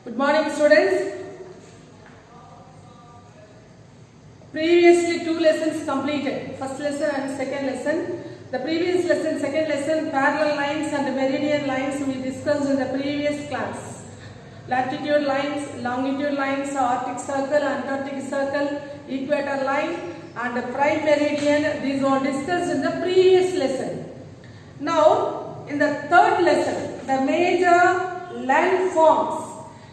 Good morning, students. Previously, two lessons completed. First lesson and second lesson. The previous lesson, second lesson, parallel lines and meridian lines we discussed in the previous class. Latitude lines, longitude lines, Arctic circle, Antarctic circle, equator line, and the prime meridian. These were discussed in the previous lesson. Now, in the third lesson, the major landforms.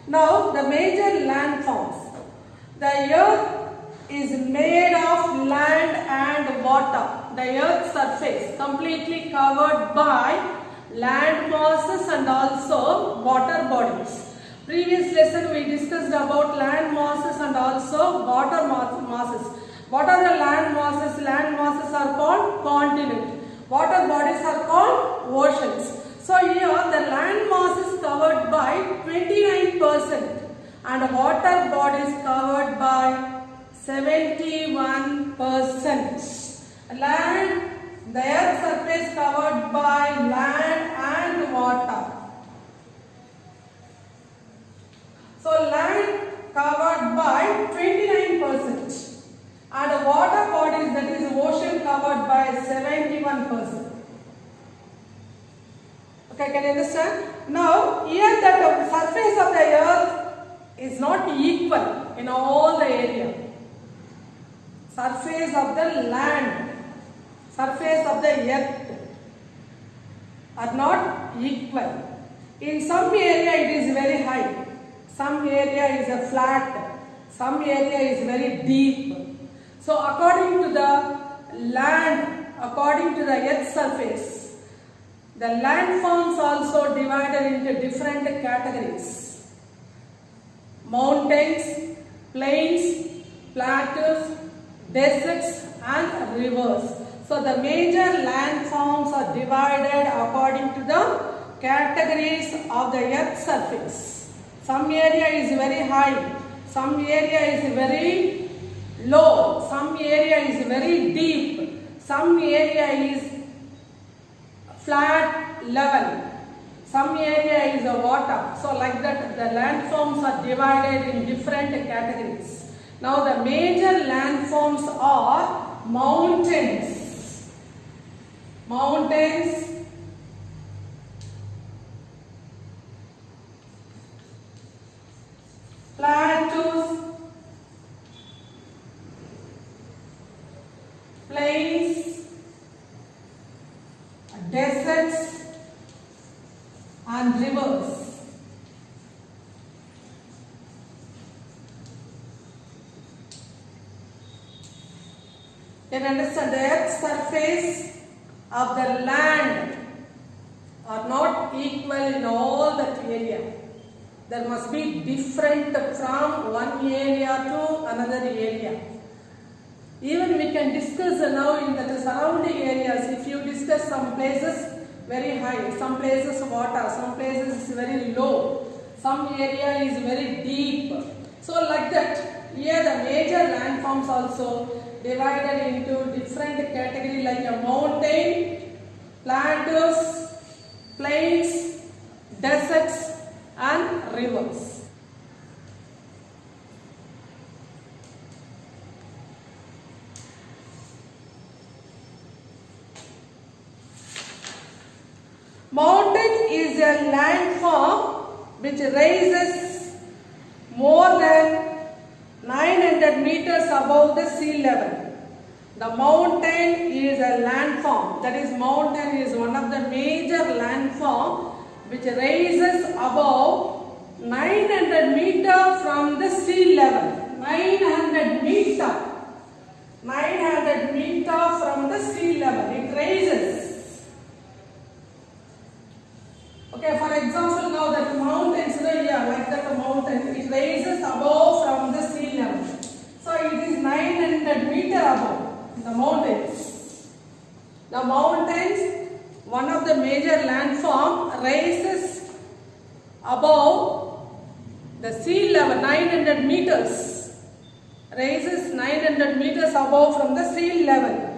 Now, the major landforms. The earth is made of land and water. The earth's surface completely covered by land masses and also water bodies. Previous lesson we discussed about land masses and also water masses. What are the land masses? Land masses are called continents. Water bodies are called oceans. So here the land mass is covered by 29% and water bodies covered by 71%. Land, the earth's surface covered by land and water. So land covered by 29% and water bodies, that is ocean, covered by 71%. Okay, can you understand? Now here the surface of the earth is not equal in all the area. Surface of the land, surface of the earth are not equal. In some area it is very high, some area is a flat, some area is very deep. So according to the land, according to the earth's surface, the landforms also divided into different categories. Mountains, plains, plateaus, deserts and rivers. So the major landforms are divided according to the categories of the earth's surface. Some area is very high, some area is very low, some area is very deep, some area is flat level, some area is water. So like that the landforms are divided in different categories. Now the major landforms are mountains, plateaus, plains, deserts and rivers. You can understand the earth's surface of the land are not equal in all that area. There must be different from one area to another area. Even we can discuss now in the surrounding areas. If you discuss some places very high, some places water, some places is very low, some area is very deep. So like that, here the major landforms also divided into different category like a mountain, plateaus, plains, deserts and rivers. Mountain is a landform which rises more than 900 meters above the sea level. The mountain is a landform, that is mountain is one of the major landform which rises above 900 meters from the sea level. 900 meters from the sea level it rises. Okay, for example, now that mountains, here, like that mountain, it rises above from the sea level. So it is 900 meters above the mountains. The mountains, one of the major landform, rises above the sea level, 900 meters. Rises 900 meters above from the sea level.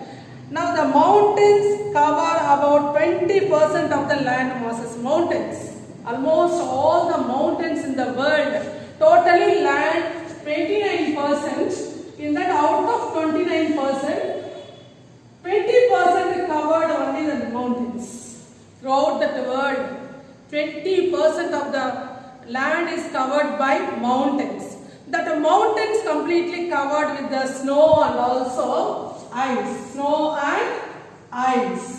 Now the mountains cover about 20% of the land masses. Mountains Almost all the mountains in the world, totally land 29%. In that, out of 29%, 20% covered only the mountains. Throughout the world, 20% of the land is covered by mountains. That mountains completely covered with the snow and also ice. Snow and ice.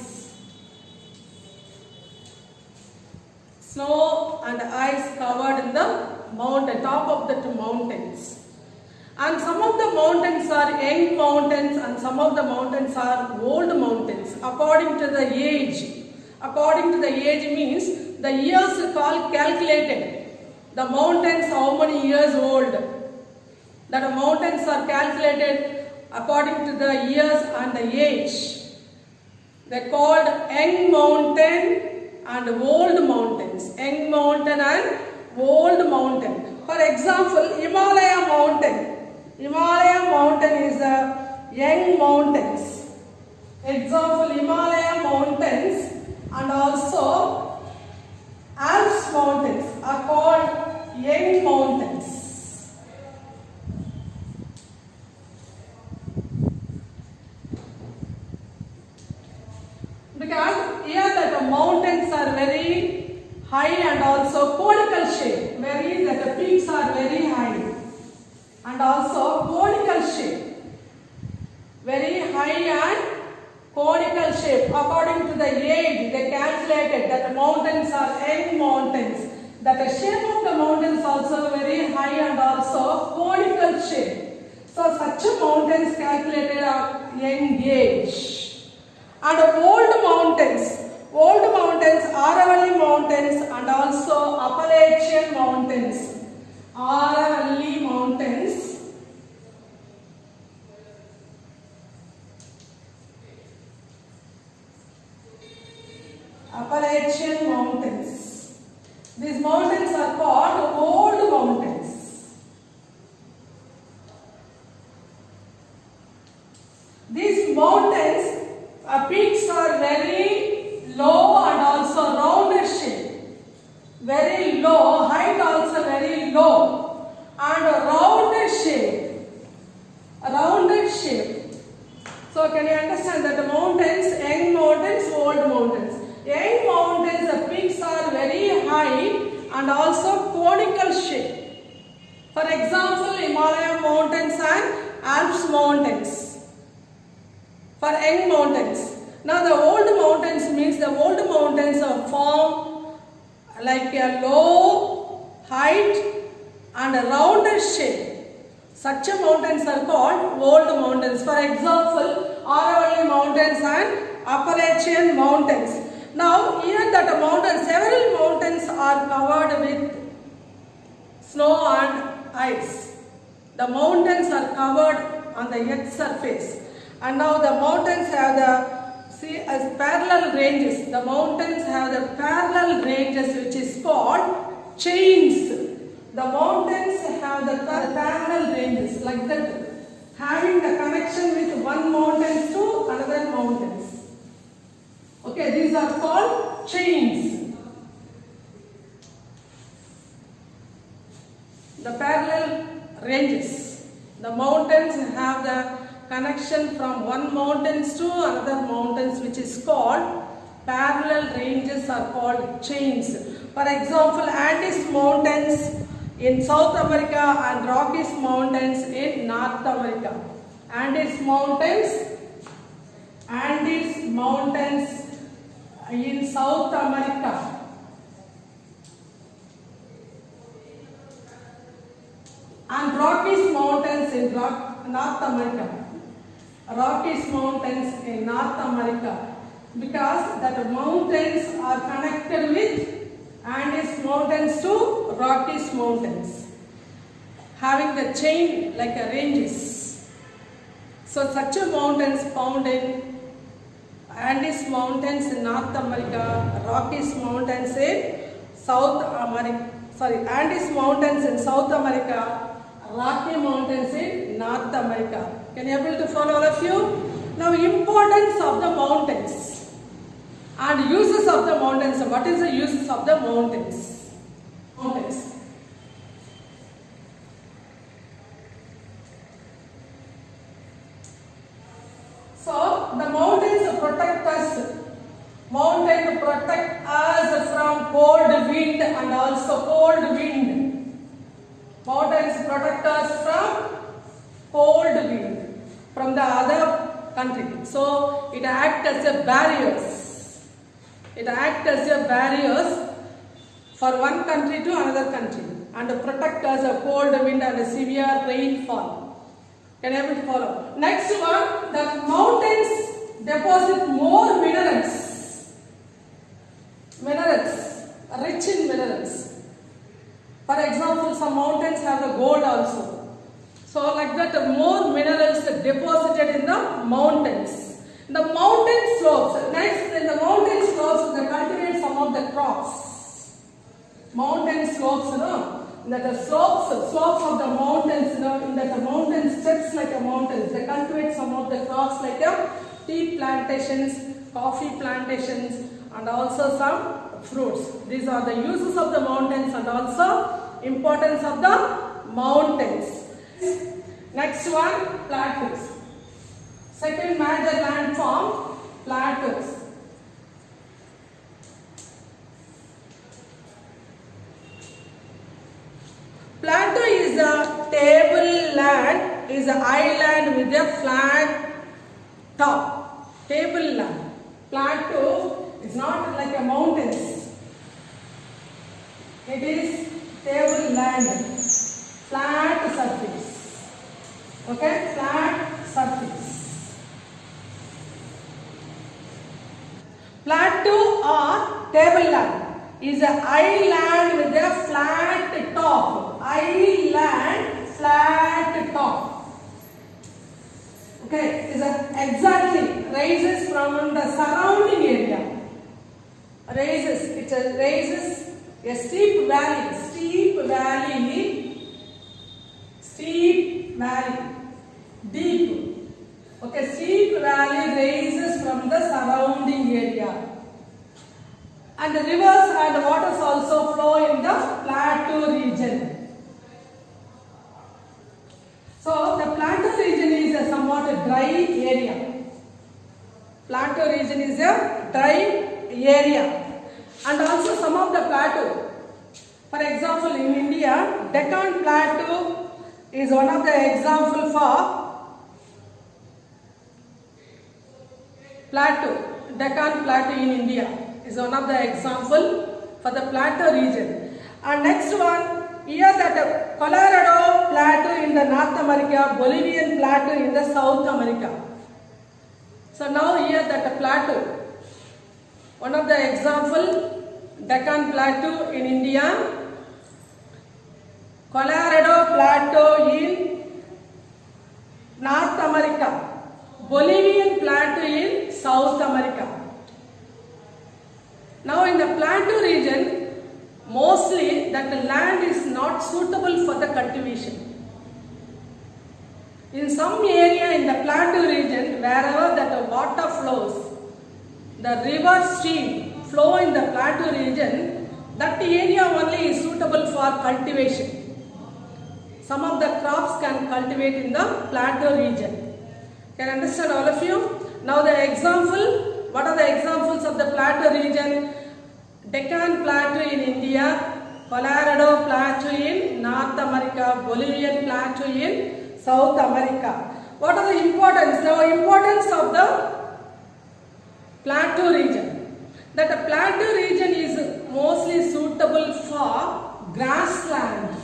Snow and ice covered in the mountain, top of the mountains. And some of the mountains are young mountains and some of the mountains are old mountains according to the age. According to the age means the years are called calculated. The mountains how many years old. That mountains are calculated according to the years and the age. They are called young mountain and old mountains. Young mountain and old mountain. For example, Himalaya mountain. Himalaya mountain is a young mountains. Example, Himalaya mountains and also Alps mountains are called young mountains. Because here that the mountains are very high and also conical shape. Whereas that the peaks are very high and also conical shape. Very high and conical shape. According to the age, they calculated that the mountains are young mountains. That the shape of the mountains also very high and also conical shape. So such a mountains calculated at young age. And old mountains Aravalli mountains and also Appalachian mountains. Aravalli mountains, Appalachian mountains. These mountains are called old mountains. These mountains peaks are very low and also rounded shape. Very low, height also very low and rounded shape. Rounded shape. So can you understand that the mountains, young mountains, old mountains. Young mountains, the peaks are very high and also conical shape. For example, Himalaya mountains and Alps mountains. For young mountains. Now the old mountains means the old mountains are formed like a low height and a rounded shape. Such a mountains are called old mountains. For example, Aravalli mountains and Appalachian mountains. Now here that a mountain, several mountains are covered with snow and ice. The mountains are covered on the earth's surface. And now the mountains have the as parallel ranges. The mountains have the parallel ranges which is called chains. The mountains have the parallel ranges like that, having the connection with one mountain to another mountains. Okay, these are called chains. The parallel ranges. The mountains have the connection from one mountains to another mountains which is called parallel ranges are called chains. For example, Andes mountains in South America and Rockies mountains in North America. Andes mountains in South America. And Rockies mountains in North America. Rockies mountains in North America, because that mountains are connected with Andes mountains to Rockies mountains, having the chain like a ranges. So such a mountains found in Andes mountains in North America, Rockies mountains in South America, Andes mountains in South America, Rocky mountains in North America. Can you able to follow all of you? Now importance of the mountains and uses of the mountains. What is the uses of the mountains? mountains. So the mountains protect us. Mountains protect us from cold wind and also cold wind. Mountains protect us from cold wind from the other country. So it acts as a barriers. It acts as a barriers for one country to another country and protect us a cold wind and a severe rainfall. Can you able to follow? Next one, the mountains deposit more minerals. Minerals, rich in minerals. For example, some mountains have the gold also. So like that, more minerals deposited in the mountains. The mountain slopes. Next, in the mountain slopes, they cultivate some of the crops. Mountain slopes, that the slopes of the mountains, in that the mountain steps like a mountain. They cultivate some of the crops like tea plantations, coffee plantations, and also some fruits. These are the uses of the mountains and also importance of the mountains. Next one, plateaus. Second major landform, plateaus. Plateau is a tableland, is an island with a flat top. Tableland. Plateau is not like a mountains. It is tableland, flat surface. Okay, flat surface. Plateau or tableland is an island with a flat top. Island, flat top. Okay, is exactly raises from the surrounding area. It raises a steep valley, deep. Okay, steep valley raises from the surrounding area. And the rivers and waters also flow in the plateau region. So the plateau region is a somewhat a dry area. Plateau region is a dry area. And also some of the plateau. For example, in India, Deccan Plateau is one of the example for plateau. Deccan Plateau in India is one of the example for the plateau region. And next one, here that Colorado Plateau in the North America, Bolivian Plateau in the South America. So now here that plateau. One of the example, Deccan Plateau in India, Colorado Plateau in North America, Bolivian Plateau in South America. Now in the plateau region, mostly that the land is not suitable for the cultivation. In some area in the plateau region, wherever that the water flows, the river stream flow in the plateau region, that area only is suitable for cultivation. Some of the crops can cultivate in the plateau region. Can you understand all of you? Now the example, what are the examples of the plateau region? Deccan Plateau in India, Colorado Plateau in North America, Bolivian Plateau in South America. What are the importance? The importance of the plateau region. That the plateau region is mostly suitable for grassland.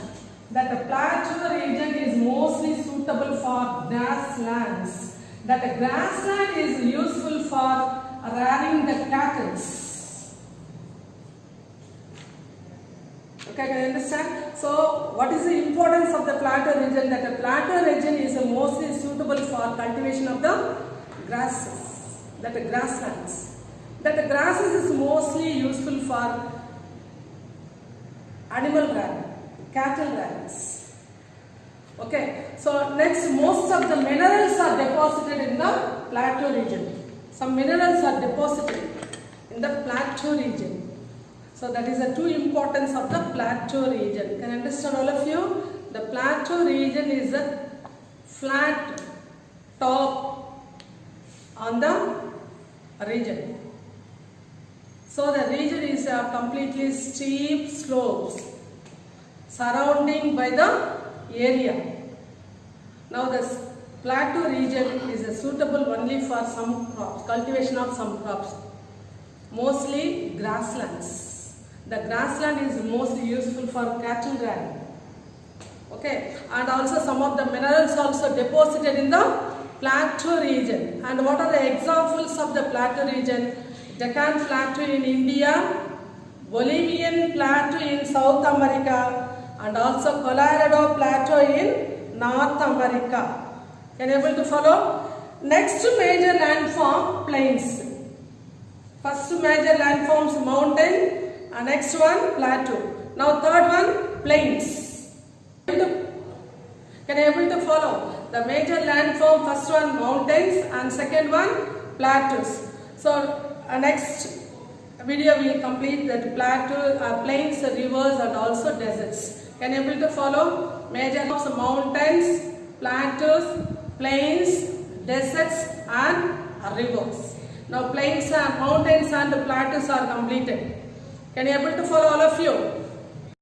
That the plateau region is mostly suitable for grasslands. That the grassland is useful for rearing the cattle. Okay, can you understand? So, what is the importance of the plateau region? That the plateau region is mostly suitable for cultivation of the grasses. That the grasslands. That the grasses is mostly useful for animal rearing, cattle rearings. Okay, so next, most of the minerals are deposited in the plateau region. Some minerals are deposited in the plateau region. So that is the two importance of the plateau region. Can you understand all of you? The plateau region is a flat top on the region. So the region is completely steep slopes surrounding by the area. Now the plateau region is suitable only for some crops, cultivation of some crops, mostly grasslands. The grassland is mostly useful for cattle rearing. Okay, and also some of the minerals also deposited in the plateau region. And what are the examples of the plateau region? Deccan Plateau in India, Bolivian Plateau in South America, and also Colorado Plateau in North America. Can you able to follow? Next major landform, plains. First major landforms, mountain, and next one, plateau. Now third one, plains. Can you able to follow? The major landform, first one mountains and second one plateaus. So next video we will complete that plateau, plains, rivers and also deserts. Can you able to follow? Major of mountains, plateaus, plains, deserts and rivers. Now plains, mountains and plateaus are completed. Can you able to follow all of you?